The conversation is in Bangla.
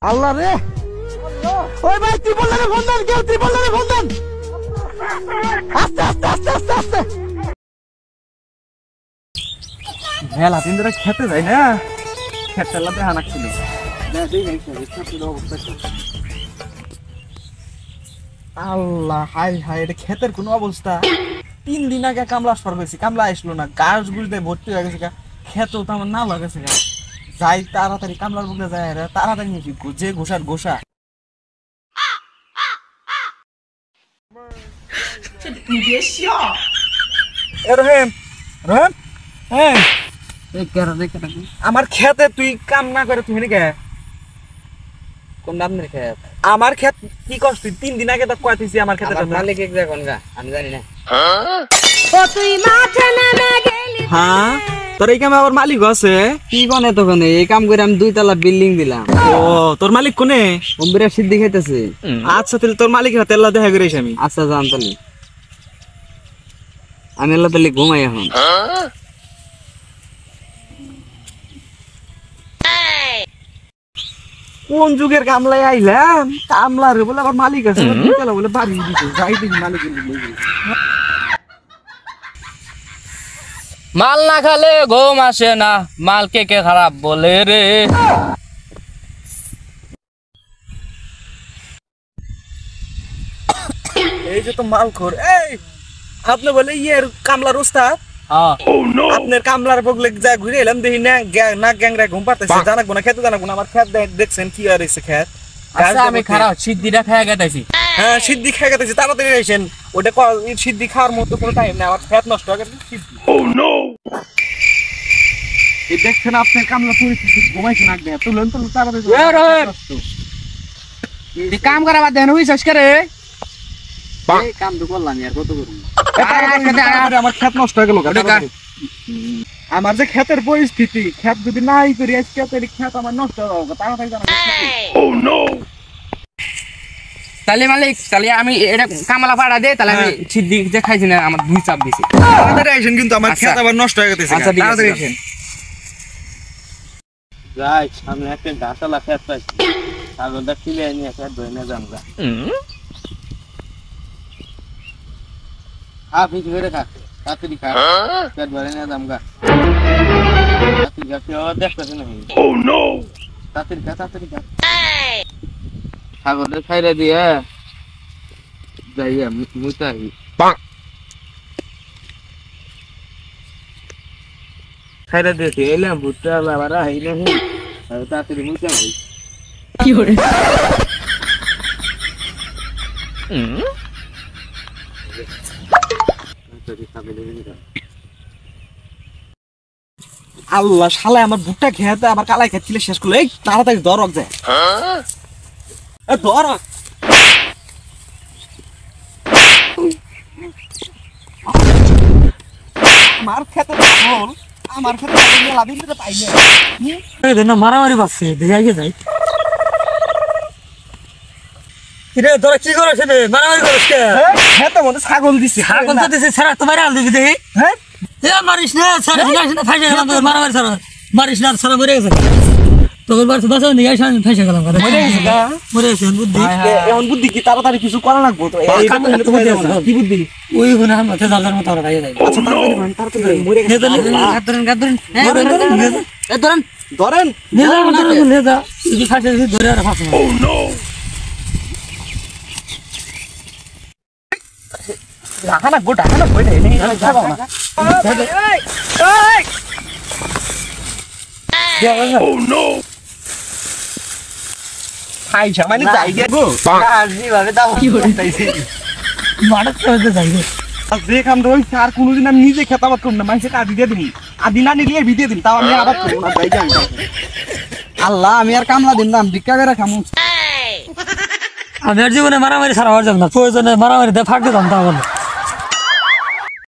আল্লাহ রে ওই ভাই ত্রিপলদারে ফোন দেন কেউ ত্রিপলদারে ফোন দেন আস্তে আস্তে আস্তে আস্তে আস্তে মেলা দিন ধরে খেতে যাই না খেতেলা দেখা নাকছিল আল্লাহ হাই হাই এটা ক্ষেতের কোন অবস্থা 3 দিন আগে কামলা সর গেছি কামলা আসলো না গাছ গুছ দিয়ে ভর্তি হয়ে গেছে খেতেও তো আমার না লাগেছে যাই তাড়াতাড়ি কামলার বুকে যায় তাড়াতাড়ি নিয়েছি যে ঘোষার ঘোষা আমার খেতে তুই কাম না করে তুমি কোন নাম খেত আমার খেত কি করছ তুই 3 দিন আগে তো কইতেছি আমার খেতে মালিক এক জায়গা কোন গা আমি জানি না ও তুই মাঠে নামে গেলি হ্যাঁ তোর এই কামে আবার মালিক আছে কি কোনে তখন এই কাম করে আমি 2 তলা বিল্ডিং দিলাম ও তোর মালিক কোনে ওমবিরা সিদ্ধি খাইতেছে আচ্ছা তাহলে তোর মালিকের হাতে আল্লাহ দেখা করিস আমি আচ্ছা জান তাহলে আমি আল্লাহ তাহলে ঘুমাই এখন কোন যুগের কামলায় আইলাম কামলার বলে আবার মালিক আছে বলে বাড়ি দিতে যাই দিন মালিক মাল না খালে ঘুম আসে না মাল কে খারাপ বলে রে এই যে তো মাল খোর এই আপনি বলে ইয়ের কামলার উস্তাদ আপনার কামলার বগলে যা ঘুরে এলাম দেখি না না গ্যাংরা ঘুম পাড়তেছে জানাবো না খেতে জানাবো না আমার খেত দেখছেন কি আর এসে খেত আমি খারাপ সিদ্ধিটা খেয়ে গেছি হ্যাঁ সিদ্ধি খেয়ে গেছে তাড়াতাড়ি আসেন ওটা সিদ্ধি খাওয়ার মতো কোনো টাইম নেই আমার খেত নষ্ট হয়ে গেছে সিদ্ধি এই দেখছেন আপনার কামলা পরিস্থিতি ঘুমাইছে না একদম তুলেন তো তাড়াতাড়ি কাম করা বাদ দেন হইছস করে এই কাম তো করলাম আর কত করব আমার খেত নষ্ট হয়ে গেল আমার যে ক্ষেতের পরিস্থিতি ক্ষেত যদি নাই করি আজকে ক্ষেত আমার নষ্ট হয়ে যাবে তাড়াতাড়ি তাহলে মালিক তাহলে আমি এটা কামলা ভাড়া দে তাহলে আমি সিদ্ধি যে খাইছি না আমার 2 চাপ দিছি তাড়াতাড়ি আসেন কিন্তু আমার ক্ষেত আবার নষ্ট হয়ে গেছে আচ্ছা তাড়াতাড়ি আসেন যাই সামনে একটা গাছালা খেত পাইছি ছাগলটা কিনে নিয়ে খেত ধরে নিয়ে যাম গা ফিস করে খা তাড়াতাড়ি খা খেত ধরে নিয়ে যাম গা তাড়াতাড়ি খা কেউ দেখতেছে না তাড়াতাড়ি খা ছাগলটা ছাইরা দিয়ে যাইয়া মুতাহি ছাইরা দিয়েছি এলাম ভুট্টা আবার আইলে তাড়াতাড়ি মুতাহি কি করে আল্লাহ শালা আমার ভুট্টা খেতে আবার কালাই খাচ্ছিল শেষ করলো এই তাড়াতাড়ি দরক যায় দরক আমার খেতে আমার খেতে লাভ পাইনি মারামারি পাচ্ছে দেখে যাই তোরা কি করছ মারামারি করছ খেতে মধ্যে ছাগল দিছে ছাগল তো দিছে ছাড়া তোমার আল দিবি দেখি হ্যাঁ মারিস না ছাড়া ফাইসে গেলাম তোর মারামারি ছাড়া মারিস না ছাড়া মরে গেছে তোর বাড়িতে বাঁচাও নি গাইছ আমি ফাইসে গেলাম মরে গেছে বুদ্ধি এখন বুদ্ধি কি তাড়াতাড়ি কিছু করা লাগবে তো কি বুদ্ধি ওই গুনা মাথা জালদার মতো ওরা গাইয়া যায় আচ্ছা তাড়াতাড়ি মরে গেছে ধরেন ধরেন নিয়ে যা যদি ফাইসে ধরে আর ফাঁসো ও নো ঢাকা না বইটা নেই যাবো না ও নো ফাইসা মানে যাই গো আজি ভাবে দাও কি হইতাইছে মারা চলতে যাই যে কাম রই আর কোনদিন আমি নিজে খেতাবাদ করব না মাইসে আদি দিয়ে দিই আদি না নিলে ভিডিও দিন তাও আমি আবার করব না যাই যাই আল্লাহ আমি আর কামলা দিন না ভিক্ষা করে খামু আমি আর জীবনে মারামারি ছাড়া হওয়ার যাব না প্রয়োজনে মারামারি দিয়ে ফাঁক দিতাম তা বলে